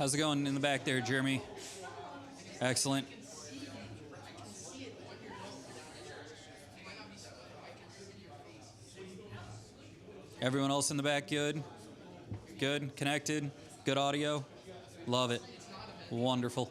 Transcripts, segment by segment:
How's it going in the back there, Jeremy? Excellent. Everyone else in the back good? Good? Connected? Good audio? Love it. Wonderful.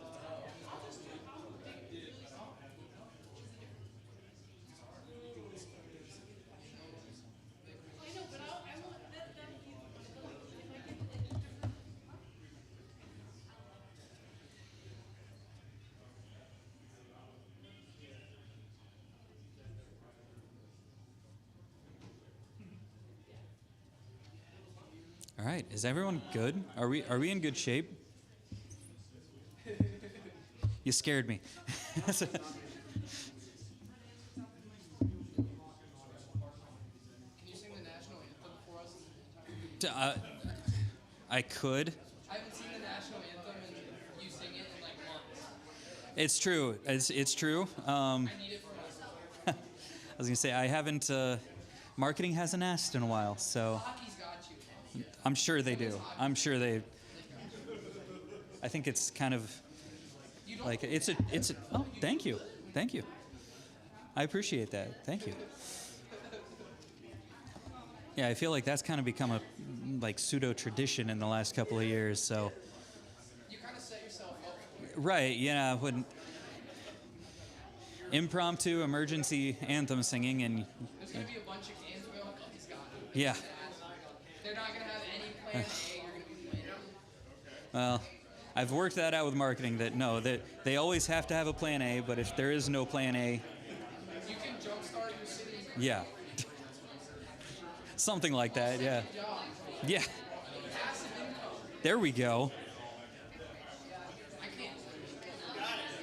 All right, is everyone good? Are we in good shape? You scared me. Can you sing the national anthem for us? I could. I haven't seen the national anthem and you sing it in like months. It's true. It's true. I need it for myself. I was gonna say I haven't. Marketing hasn't asked in a while, so Hockey's got you. I'm sure they do. I'm sure they. I think it's kind of like it's a. Oh, thank you. I appreciate that. Thank you. Yeah, I feel like that's kind of become a like pseudo tradition in the last couple of years. So. You kind of set yourself up. Right. Yeah. When impromptu emergency anthem singing and. There's gonna be a bunch of games where like, oh, he's got it. Yeah. They're not gonna have any plan A. You're gonna be playing it. Well, I've worked that out with marketing that no, that they always have to have a plan A, but if there is no plan A, You can jumpstart your city. yeah. Something like that, yeah. Yeah. Passive income. There we go. I can't.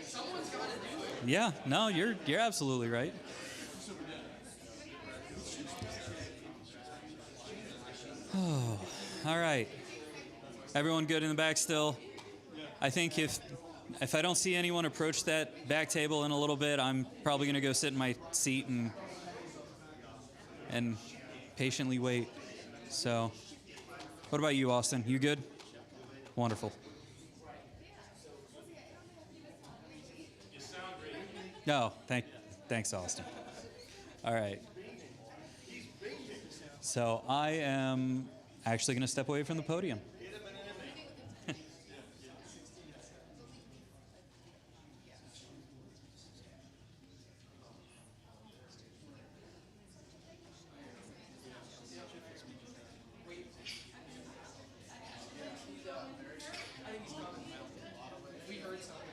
Someone's got to do it. Yeah, no, you're absolutely right. Oh, all right. Everyone good in the back still? I think if I don't see anyone approach that back table in a little bit, I'm probably going to go sit in my seat and patiently wait. So, what about you, Austin? You good? Wonderful. No, thanks, Austin. All right. So I am actually going to step away from the podium. We heard something.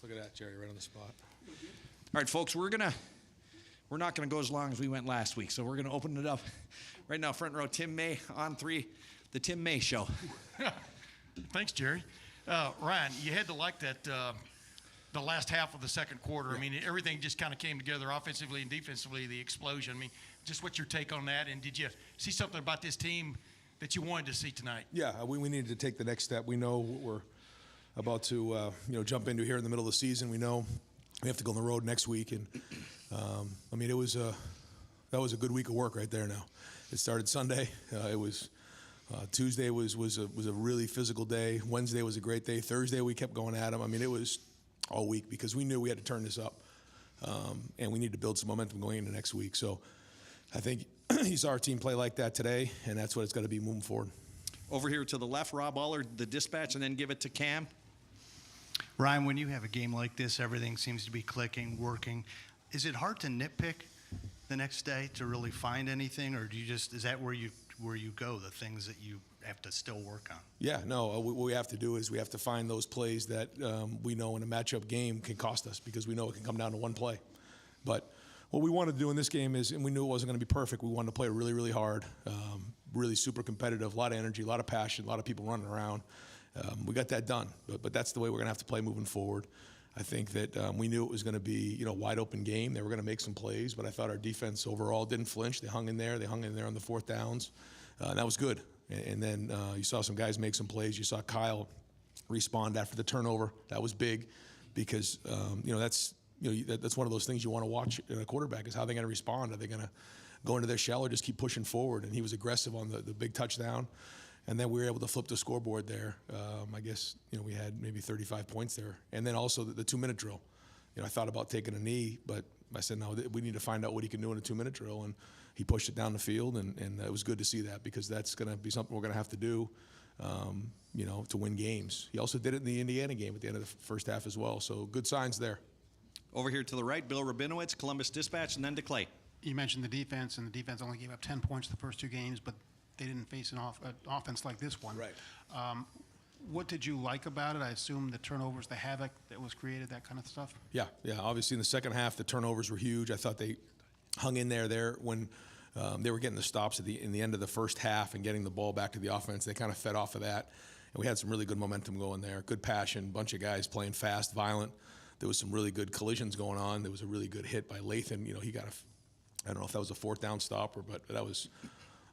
Look at that, Jerry, right on the spot. All right, folks, we're not gonna go as long as we went last week, so we're gonna open it up. Right now, front row, Tim May on 3, the Tim May Show. Thanks, Jerry. Ryan, you had to like that the last half of the second quarter. Yeah. I mean, everything just kind of came together offensively and defensively, the explosion. I mean, just what's your take on that? And did you see something about this team that you wanted to see tonight? Yeah, we needed to take the next step. We know what we're about to jump into here in the middle of the season. We know we have to go on the road next week. And, I mean, that was a good week of work right there now. It started Sunday. It was Tuesday was a really physical day. Wednesday was a great day. Thursday we kept going at them. I mean, it was all week because we knew we had to turn this up, and we need to build some momentum going into next week. So I think you saw our team play like that today, and that's what it's got to be moving forward. Over here to the left, Rob Allard, the dispatch, and then give it to Cam. Ryan, when you have a game like this, everything seems to be clicking, working. Is it hard to nitpick the next day to really find anything, or is that where you go, the things that you have to still work on? Yeah, no, what we have to do is we have to find those plays that we know in a matchup game can cost us because we know it can come down to one play. But what we wanted to do in this game is, and we knew it wasn't going to be perfect, we wanted to play really, really hard, really super competitive, a lot of energy, a lot of passion, a lot of people running around. We got that done, but that's the way we're going to have to play moving forward. I think that we knew it was going to be, a wide open game. They were going to make some plays, but I thought our defense overall didn't flinch. They hung in there. They hung in there on the fourth downs. And that was good. And then you saw some guys make some plays. You saw Kyle respond after the turnover. That was big because, that's one of those things you want to watch in a quarterback is how they're going to respond. Are they going to go into their shell or just keep pushing forward? And he was aggressive on the big touchdown. And then we were able to flip the scoreboard there. I guess, we had maybe 35 points there. And then also the 2-minute drill. I thought about taking a knee, but I said, no, we need to find out what he can do in a 2-minute drill. And he pushed it down the field, and it was good to see that because that's going to be something we're going to have to do, to win games. He also did it in the Indiana game at the end of the first half as well. So good signs there. Over here to the right, Bill Rabinowitz, Columbus Dispatch, and then to Clay. You mentioned the defense, and the defense only gave up 10 points the first 2 games, but they didn't face an offense like this one. Right. What did you like about it? I assume the turnovers, the havoc that was created, that kind of stuff? Yeah. Obviously, in the second half, the turnovers were huge. I thought they hung in there when they were getting the stops in the end of the first half and getting the ball back to the offense. They kind of fed off of that, and we had some really good momentum going there. Good passion, bunch of guys playing fast, violent. There was some really good collisions going on. There was a really good hit by Lathan. He got I don't know if that was a fourth down stopper, but that was.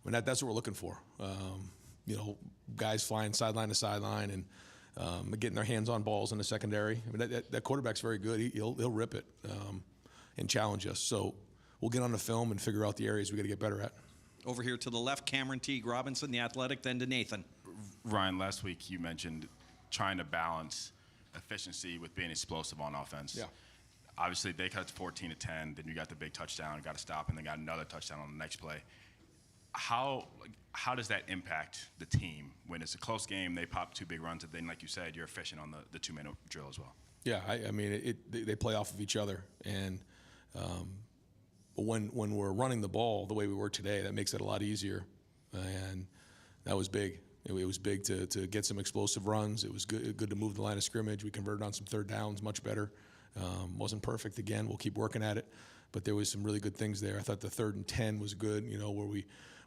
That's what we're looking for. Guys flying sideline to sideline and getting their hands on balls in the secondary. That quarterback's very good. He'll rip it and challenge us. So we'll get on the film and figure out the areas we got to get better at. Over here to the left, Cameron Teague Robinson, the Athletic, then to Nathan. Ryan, last week you mentioned trying to balance efficiency with being explosive on offense. Yeah. Obviously, they cut it to 14-10. Then you got the big touchdown, got to stop, and then got another touchdown on the next play. How does that impact the team when it's a close game? They pop 2 big runs, and then, like you said, you're efficient on the 2-minute drill as well. Yeah, they play off of each other, and when we're running the ball the way we were today, that makes it a lot easier, and that was big. It was big to get some explosive runs. It was good to move the line of scrimmage. We converted on some third downs, much better. Wasn't perfect again. We'll keep working at it, but there was some really good things there. I thought the 3rd and 10 was good.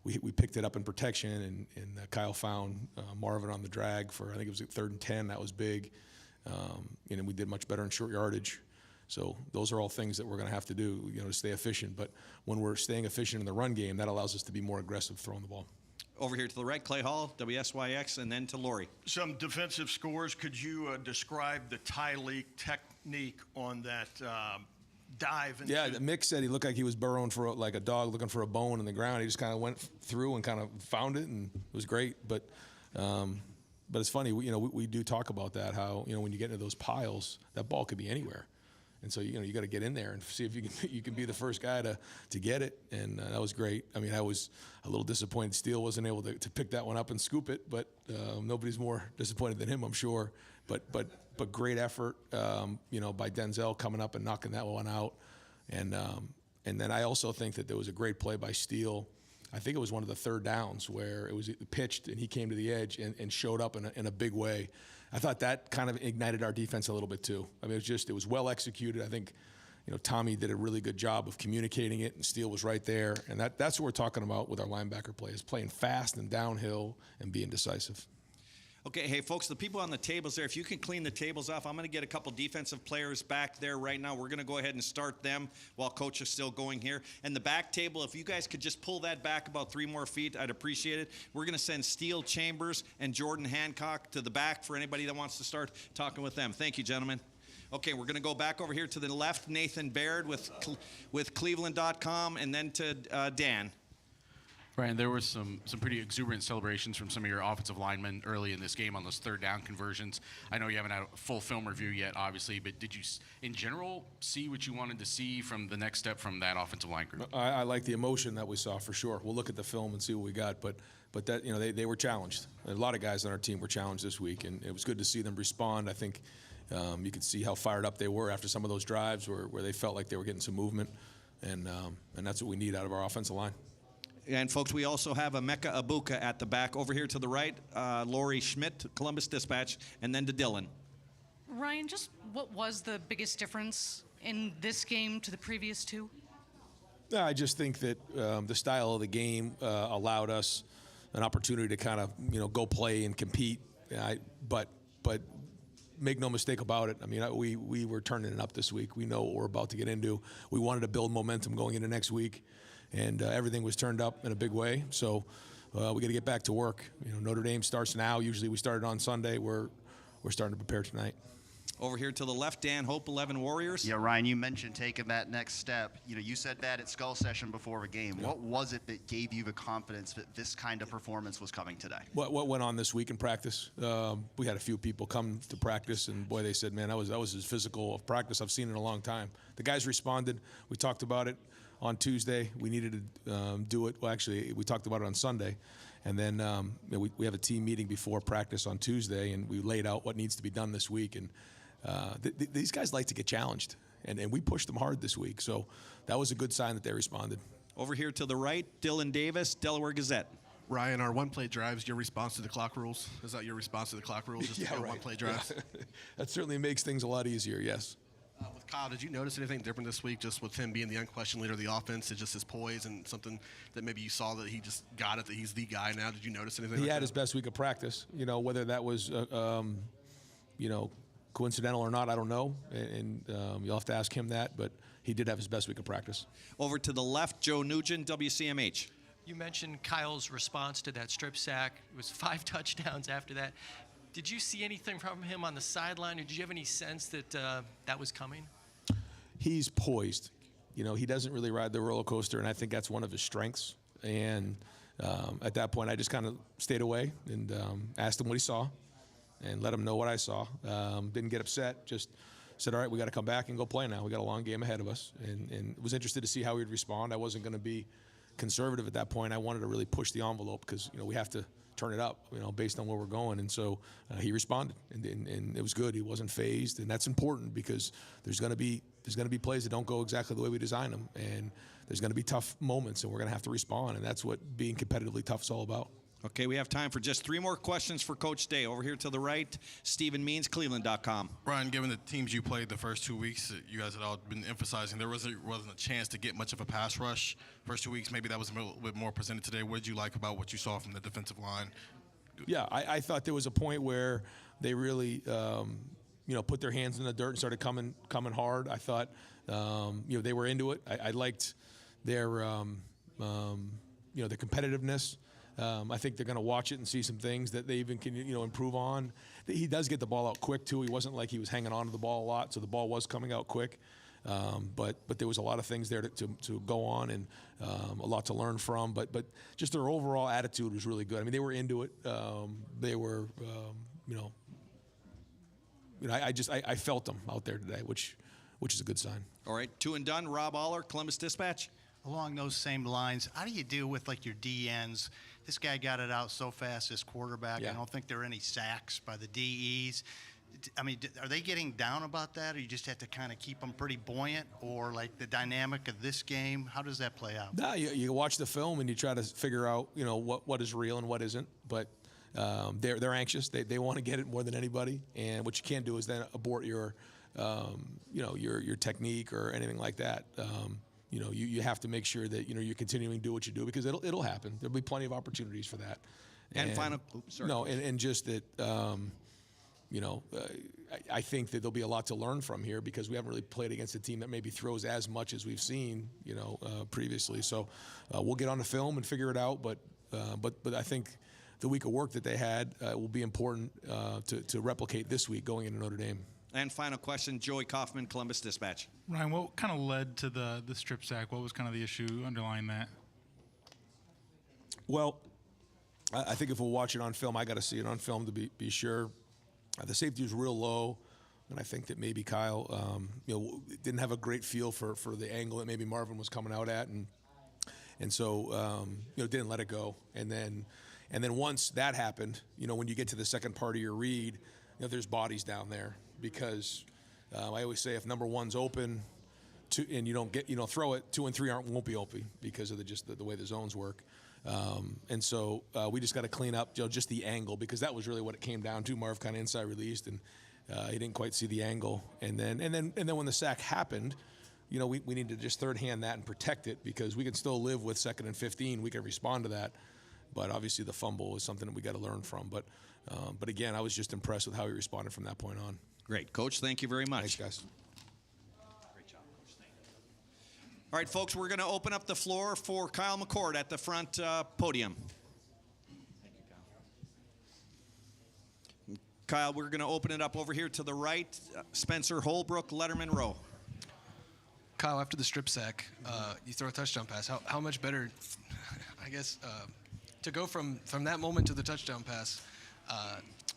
Where we picked it up in protection, and Kyle found Marvin on the drag for, I think it was 3rd and 10. That was big. And we did much better in short yardage. So those are all things that we're going to have to do, to stay efficient. But when we're staying efficient in the run game, that allows us to be more aggressive throwing the ball. Over here to the right, Clay Hall, WSYX, and then to Lori. Some defensive scores. Could you describe the tie leak technique on that dive? Yeah, Mick said he looked like he was burrowing for like a dog looking for a bone in the ground. He just kind of went through and kind of found it, and it was great. But it's funny, we do talk about that, how when you get into those piles, that ball could be anywhere. And so, you got to get in there and see if you can be the first guy to get it. And that was great. I was a little disappointed Steele wasn't able to pick that one up and scoop it, but nobody's more disappointed than him, I'm sure. But great effort, by Denzel coming up and knocking that one out. And then I also think that there was a great play by Steele. I think it was one of the third downs where it was pitched and he came to the edge and showed up in a big way. I thought that kind of ignited our defense a little bit too. I mean, it was well executed. I think, Tommy did a really good job of communicating it, and Steele was right there. And that's what we're talking about with our linebacker play, is playing fast and downhill and being decisive. Okay, hey, folks, the people on the tables there, if you can clean the tables off, I'm going to get a couple defensive players back there right now. We're going to go ahead and start them while Coach is still going here. And the back table, if you guys could just pull that back about 3 more feet, I'd appreciate it. We're going to send Steele Chambers and Jordan Hancock to the back for anybody that wants to start talking with them. Thank you, gentlemen. Okay, we're going to go back over here to the left, Nathan Baird with Cleveland.com, and then to Dan. Ryan, there was some pretty exuberant celebrations from some of your offensive linemen early in this game on those third down conversions. I know you haven't had a full film review yet, obviously, but did you, in general, see what you wanted to see from the next step from that offensive line group? I like the emotion that we saw, for sure. We'll look at the film and see what we got, but that, they were challenged. A lot of guys on our team were challenged this week, and it was good to see them respond. I think you could see how fired up they were after some of those drives where they felt like they were getting some movement, and that's what we need out of our offensive line. And, folks, we also have Emeka Abuka at the back. Over here to the right, Lori Schmidt, Columbus Dispatch, and then to Dylan. Ryan, just what was the biggest difference in this game to the previous 2? I just think that the style of the game allowed us an opportunity to kind of, go play and compete. But make no mistake about it. I mean, we were turning it up this week. We know what we're about to get into. We wanted to build momentum going into next week. And everything was turned up in a big way. So we got to get back to work. Notre Dame starts now. Usually we started on Sunday. We're starting to prepare tonight. Over here to the left, Dan Hope, 11 Warriors. Yeah, Ryan, you mentioned taking that next step. You said that at Skull Session before a game. Yeah. What was it that gave you the confidence that this kind of performance was coming today? What went on this week in practice? We had a few people come to practice, and boy, they said, man, that was as physical of practice I've seen in a long time. The guys responded. We talked about it on Tuesday. We needed to do it. Well, actually, we talked about it on Sunday. And then we have a team meeting before practice on Tuesday, and we laid out what needs to be done this week. And these guys like to get challenged, and we pushed them hard this week. So that was a good sign that they responded. Over here to the right, Dylan Davis, Delaware Gazette. Ryan, our one-play drives your response to the clock rules? Is that your response to the clock rules? Just yeah, right. One-play drives? Yeah. That certainly makes things a lot easier, yes. With Kyle, did you notice anything different this week, just with him being the unquestioned leader of the offense? It's just his poise and something that maybe you saw that he just got it, that he's the guy now. Did you notice anything? He had his best week of practice. Whether that was, coincidental or not, I don't know. And you'll have to ask him that. But he did have his best week of practice. Over to the left, Joe Nugent, WCMH. You mentioned Kyle's response to that strip sack. It was 5 touchdowns after that. Did you see anything from him on the sideline, or did you have any sense that that was coming? He's poised. He doesn't really ride the roller coaster, and I think that's one of his strengths. And at that point, I just kind of stayed away and asked him what he saw and let him know what I saw. Didn't get upset, just said, all right, we got to come back and go play now. We got a long game ahead of us, and was interested to see how he would respond. I wasn't going to be conservative at that point. I wanted to really push the envelope because, we have to turn it up, based on where we're going. And so he responded, and it was good. He wasn't phased, and that's important because there's going to be plays that don't go exactly the way we design them, and there's going to be tough moments, and we're going to have to respond, and that's what being competitively tough is all about. Okay, we have time for just 3 more questions for Coach Day. Over here to the right, Stephen Means, Cleveland.com. Ryan, given the teams you played the first 2 weeks, you guys had all been emphasizing there wasn't a chance to get much of a pass rush. First 2 weeks, maybe that was a little bit more presented today. What did you like about what you saw from the defensive line? Yeah, I thought there was a point where they really, put their hands in the dirt and started coming hard. I thought, they were into it. I liked their, their competitiveness. I think they're going to watch it and see some things that they even can, improve on. He does get the ball out quick too. He wasn't like he was hanging on to the ball a lot, so the ball was coming out quick. But there was a lot of things there to go on and a lot to learn from. But just their overall attitude was really good. I mean, they were into it. They were, I felt them out there today, which is a good sign. All right, 2 and done. Rob Aller, Columbus Dispatch. Along those same lines, how do you deal with your DNs? This guy got it out so fast, this quarterback. Yeah. I don't think there are any sacks by the DEs. I mean, are they getting down about that, or you just have to kind of keep them pretty buoyant, or the dynamic of this game? How does that play out? No, you watch the film and you try to figure out, what is real and what isn't. But they're anxious. They want to get it more than anybody. And what you can't do is then abort your your technique or anything like that. You have to make sure that you're continuing to do what you do, because it'll happen. There'll be plenty of opportunities for that. And final, oops, sorry. No, and just that, I think that there'll be a lot to learn from here, because we haven't really played against a team that maybe throws as much as we've seen, previously. So we'll get on the film and figure it out. But I think the week of work that they had will be important to replicate this week going into Notre Dame. And final question, Joey Kaufman, Columbus Dispatch. Ryan, what kind of led to the strip sack? What was kind of the issue underlying that? Well, I think if we'll watch it on film, I got to see it on film to be sure. The safety was real low, and I think that maybe Kyle, didn't have a great feel for the angle that maybe Marvin was coming out at, and so didn't let it go. And then once that happened, when you get to the second part of your read, there's bodies down there, because I always say if number one's open, and you don't throw it, 2 and 3 won't be open because of the way the zones work. And so we just got to clean up just the angle, because that was really what it came down to. Marv kind of inside released, and he didn't quite see the angle. And then when the sack happened, we need to just third hand that and protect it, because we can still live with 2nd and 15. We can respond to that. But obviously the fumble is something that we got to learn from. But again, I was just impressed with how he responded from that point on. Great. Coach, thank you very much. Thanks, guys. All right, folks, we're going to open up the floor for Kyle McCord at the front podium. Thank you, Kyle. Kyle, we're going to open it up over here to the right. Spencer Holbrook, Letterman Row. Kyle, after the strip sack, you throw a touchdown pass. How much better, I guess, to go from that moment to the touchdown pass,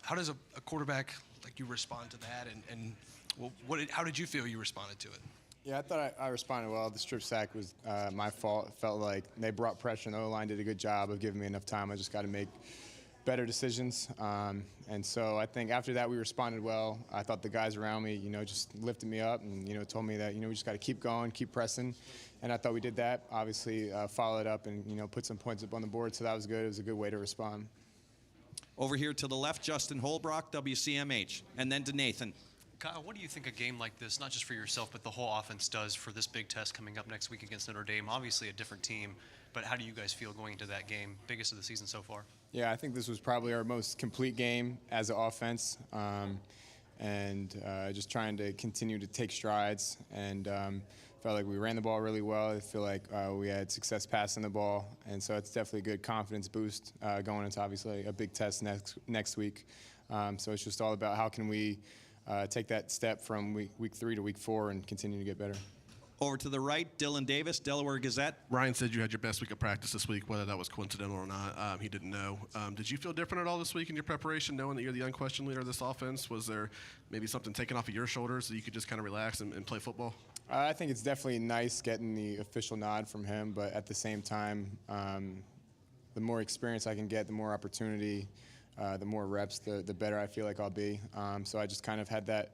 how does a quarterback like you respond to that? And how did you feel you responded to it? Yeah, I thought I responded well. The strip sack was my fault. It felt like they brought pressure, and the O-line did a good job of giving me enough time. I just got to make better decisions. And so I think after that we responded well. I thought the guys around me, just lifted me up and, told me that, we just got to keep going, keep pressing. And I thought we did that. Obviously followed up and, put some points up on the board, so that was good. It was a good way to respond. Over here to the left, Justin Holbrook, WCMH, and then to Nathan. Kyle, what do you think a game like this, not just for yourself, but the whole offense does for this big test coming up next week against Notre Dame? Obviously a different team, but how do you guys feel going into that game, biggest of the season so far? Yeah, I think this was probably our most complete game as an offense, and just trying to continue to take strides, and felt like we ran the ball really well. I feel like we had success passing the ball, and so it's definitely a good confidence boost going into obviously a big test next week. So it's just all about how can we take that step from week 3 to week 4 and continue to get better. Over to the right, Dylan Davis, Delaware Gazette. Ryan said you had your best week of practice this week, whether that was coincidental or not. He didn't know. Did you feel different at all this week in your preparation, knowing that you're the unquestioned leader of this offense? Was there maybe something taken off of your shoulders so you could just kind of relax and play football? I think it's definitely nice getting the official nod from him, but at the same time, the more experience I can get, the more opportunity, the more reps, the better I feel like I'll be. So I just kind of had that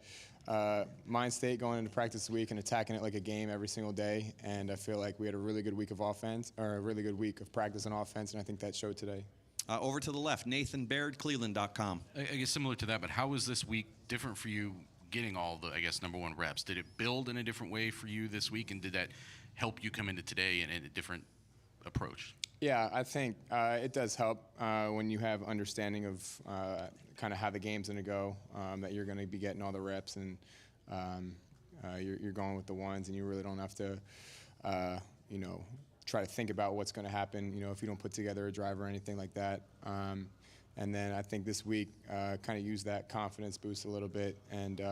mind state going into practice this week and attacking it like a game every single day. And I feel like we had a really good week of offense, or a really good week of practice on offense, and I think that showed today. Over to the left, Nathan Baird, Cleveland.com. I guess similar to that, but how was this week different for you getting all the, number one reps? Did it build in a different way for you this week, and did that help you come into today in a different approach? Yeah, I think it does help when you have understanding of kind of how the game's going to go, that you're going to be getting all the reps, and you're going with the ones, and you really don't have to, try to think about what's going to happen, if you don't put together a drive or anything like that. And then I think this week kind of used that confidence boost a little bit, and,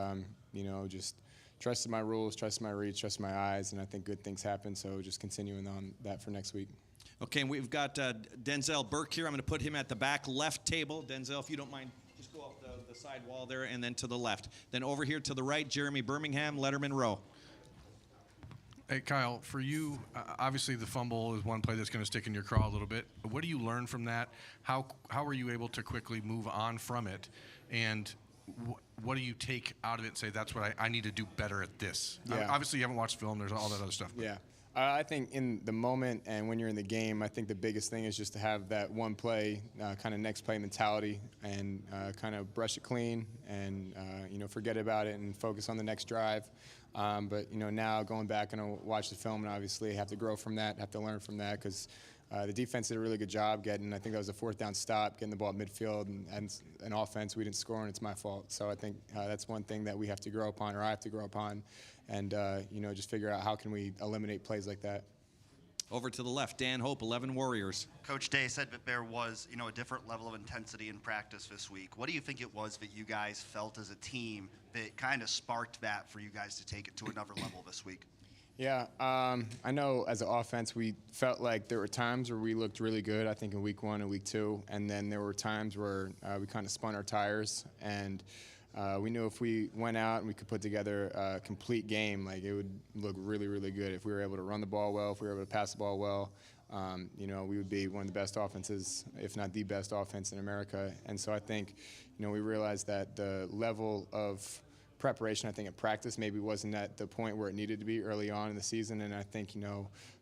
just trusted my rules, trusted my reads, trusted my eyes, and I think good things happen. So just continuing on that for next week. Okay, and we've got Denzel Burke here. I'm going to put him at the back left table. Denzel, if you don't mind, just go off the side wall there and then to the left. Then over here to the right, Jeremy Birmingham, Letterman Row. Hey, Kyle, for you, obviously the fumble is one play that's going to stick in your craw a little bit. What do you learn from that? How are you able to quickly move on from it? And what do you take out of it and say, that's what I need to do better at this? Yeah. Obviously, you haven't watched film. There's all that other stuff. Yeah. I think in the moment and when you're in the game, I think the biggest thing is just to have that one play, kind of next play mentality, and kind of brush it clean and forget about it and focus on the next drive. But now going back and watch the film, and obviously have to grow from that, have to learn from that, because the defense did a really good job getting. I think that was a 4th down stop, getting the ball at midfield, and an offense we didn't score, and it's my fault. So I think that's one thing that we have to grow upon, or I have to grow upon, and just figure out how can we eliminate plays like that. Over to the left, Dan Hope, 11 Warriors. Coach Day said that there was, a different level of intensity in practice this week. What do you think it was that you guys felt as a team that kind of sparked that for you guys to take it to another level this week? Yeah, I know as an offense we felt like there were times where we looked really good, I think in week 1 and week 2, and then there were times where we kind of spun our tires, and we knew if we went out and we could put together a complete game, like it would look really, really good. If we were able to run the ball well, if we were able to pass the ball well, we would be one of the best offenses, if not the best offense in America. And so I think, we realized that the level of preparation, I think, at practice maybe wasn't at the point where it needed to be early on in the season, and I think,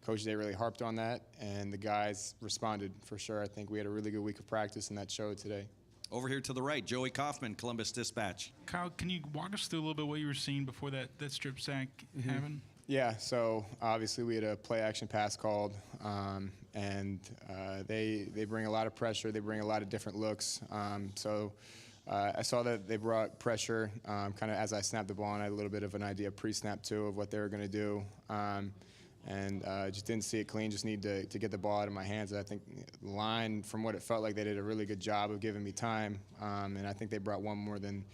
Coach Day really harped on that, and the guys responded for sure. I think we had a really good week of practice, and that showed today. Over here to the right, Joey Kaufman, Columbus Dispatch. Kyle, can you walk us through a little bit what you were seeing before that strip sack happened? Yeah, so obviously we had a play action pass called, and they bring a lot of pressure. They bring a lot of different looks. I saw that they brought pressure kind of as I snapped the ball, and I had a little bit of an idea pre-snap too of what they were going to do. Just didn't see it clean, just need to get the ball out of my hands. I think the line, from what it felt like, they did a really good job of giving me time, and I think they brought one more than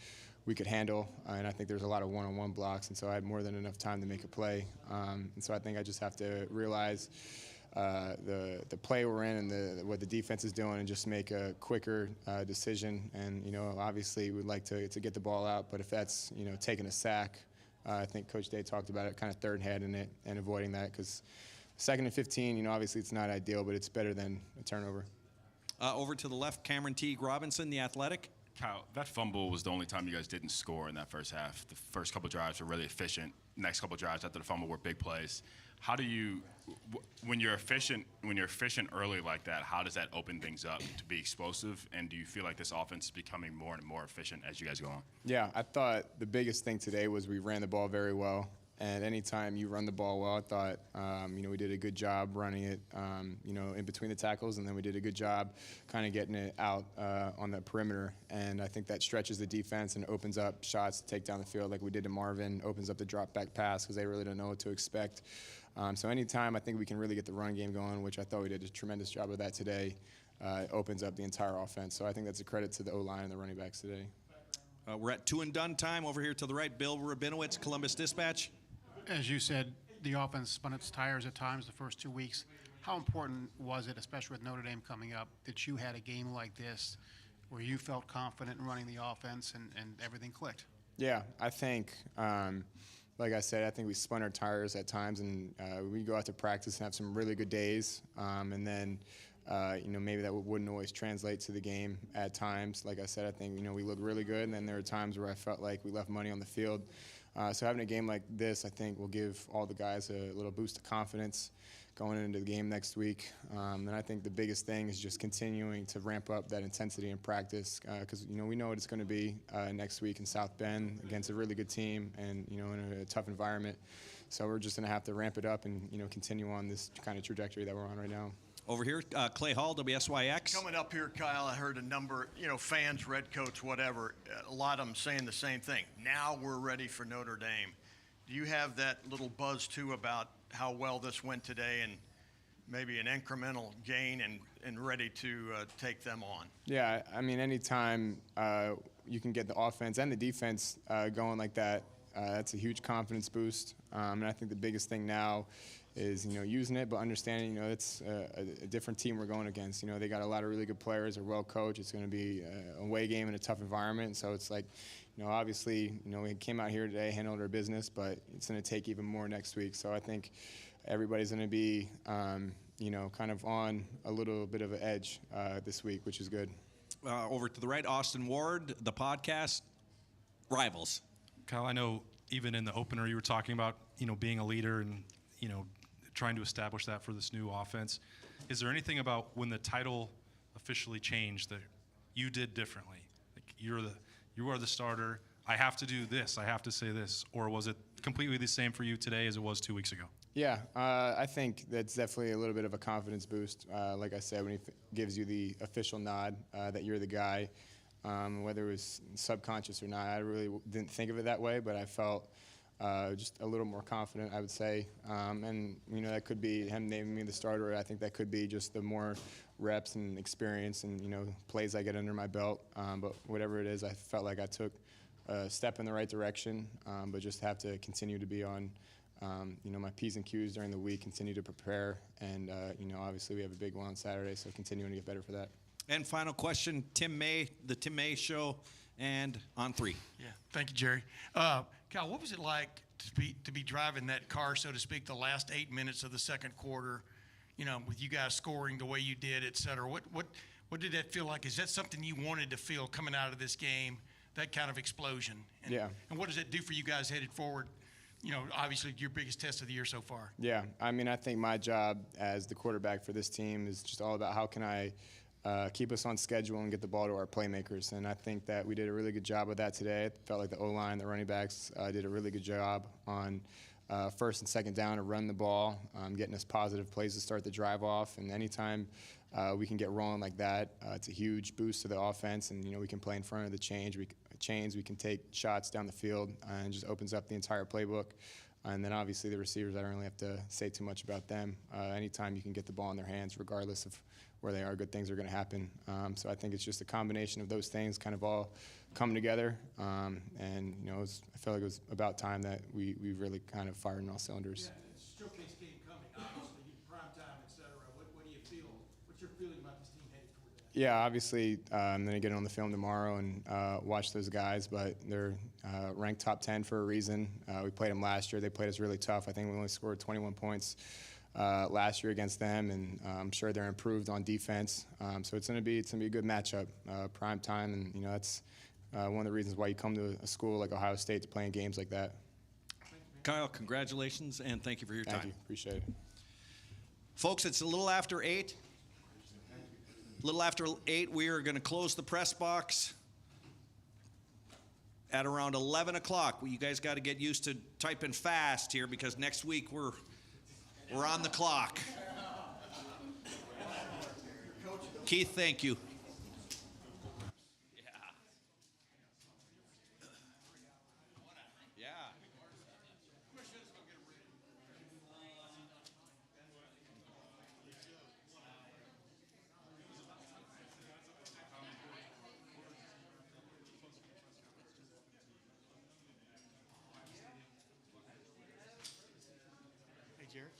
we could handle, and I think there's a lot of one-on-one blocks, and so I had more than enough time to make a play. And so I think I just have to realize the play we're in and what the defense is doing, and just make a quicker decision. And obviously we'd like to get the ball out, but if that's taking a sack, I think Coach Day talked about it, kind of third heading it and avoiding that, because 2nd and 15, obviously it's not ideal, but it's better than a turnover. Over to the left, Cameron Teague Robinson, The Athletic. Kyle, that fumble was the only time you guys didn't score in that first half. The first couple drives were really efficient. Next couple drives after the fumble were big plays. How do you, when you're efficient early like that, how does that open things up to be explosive? And do you feel like this offense is becoming more and more efficient as you guys go on? Yeah, I thought the biggest thing today was we ran the ball very well. And anytime you run the ball well, I thought, we did a good job running it, in between the tackles, and then we did a good job kind of getting it out on the perimeter. And I think that stretches the defense and opens up shots to take down the field like we did to Marvin, opens up the drop back pass because they really don't know what to expect. So anytime I think we can really get the run game going, which I thought we did a tremendous job of that today, it opens up the entire offense. So I think that's a credit to the O-line and the running backs today. We're at 2 and done time. Over here to the right, Bill Rabinowitz, Columbus Dispatch. As you said, the offense spun its tires at times the first 2 weeks. How important was it, especially with Notre Dame coming up, that you had a game like this where you felt confident in running the offense and everything clicked? Yeah, I think, like I said, I think we spun our tires at times, and we go out to practice and have some really good days, and then maybe that wouldn't always translate to the game at times. Like I said, I think we looked really good, and then there were times where I felt like we left money on the field. So having a game like this, I think, will give all the guys a little boost of confidence going into the game next week. And I think the biggest thing is just continuing to ramp up that intensity in practice, because we know what it's going to be next week in South Bend against a really good team and in a tough environment. So we're just going to have to ramp it up and continue on this kind of trajectory that we're on right now. Over here, Clay Hall, WSYX. Coming up here, Kyle, I heard a number, fans, red coats, whatever, a lot of them saying the same thing. Now we're ready for Notre Dame. Do you have that little buzz, too, about how well this went today and maybe an incremental gain and ready to take them on? Yeah, I mean, anytime you can get the offense and the defense going like that, that's a huge confidence boost. And I think the biggest thing now is using it, but understanding it's a different team we're going against. They got a lot of really good players, are well coached. It's going to be a away game in a tough environment. So it's like, obviously, we came out here today, handled our business, but it's going to take even more next week. So I think everybody's going to be, kind of on a little bit of an edge this week, which is good. Over to the right, Austin Ward, the podcast, Rivals. Kyle, I know even in the opener you were talking about, being a leader and, trying to establish that for this new offense. Is there anything about when the title officially changed that you did differently? Like you are the starter. I have to do this. I have to say this. Or was it completely the same for you today as it was 2 weeks ago? Yeah, I think that's definitely a little bit of a confidence boost. Like I said, when he gives you the official nod that you're the guy, whether it was subconscious or not, I really didn't think of it that way, but I felt just a little more confident, I would say. And, that could be him naming me the starter. I think that could be just the more reps and experience and, plays I get under my belt. But whatever it is, I felt like I took a step in the right direction, but just have to continue to be on my P's and Q's during the week, continue to prepare, and obviously we have a big one on Saturday, so continuing to get better for that. And final question, Tim May, the Tim May Show, and on 3. Yeah, thank you, Jerry. Cal, what was it like to be driving that car, so to speak, the last 8 minutes of the second quarter, with you guys scoring the way you did, et cetera? What did that feel like? Is that something you wanted to feel coming out of this game, that kind of explosion? Yeah. And what does it do for you guys headed forward? Obviously your biggest test of the year so far. Yeah, I think my job as the quarterback for this team is just all about how can I keep us on schedule and get the ball to our playmakers. And I think that we did a really good job of that today. It felt like the O-line, the running backs did a really good job on first and second down to run the ball, getting us positive plays to start the drive off. And anytime we can get rolling like that, it's a huge boost to the offense. And, we can play in front of the chains. We can take shots down the field, and just opens up the entire playbook. And then obviously the receivers, I don't really have to say too much about them. Anytime you can get the ball in their hands, regardless of where they are, good things are going to happen. So I think it's just a combination of those things kind of all come together. And, I feel like it was about time that we really kind of fired on all cylinders. Yeah, it's a showcase game coming, obviously, prime time, et cetera. What do you feel? What's your feeling about this team headed toward that? Yeah, obviously, I'm going to get on the film tomorrow and watch those guys, but they're ranked top 10 for a reason. We played them last year. They played us really tough. I think we only scored 21 points last year against them, and I'm sure they're improved on defense. So it's going to be a good matchup, prime time, and that's one of the reasons why you come to a school like Ohio State to play in games like that. Kyle, congratulations, and thank you for your time. Thank you. Appreciate it. Folks, it's a little after 8. A little after 8, we are going to close the press box at around 11 o'clock. You guys got to get used to typing fast here because next week we're on the clock. Keith, thank you. Hey, Jared.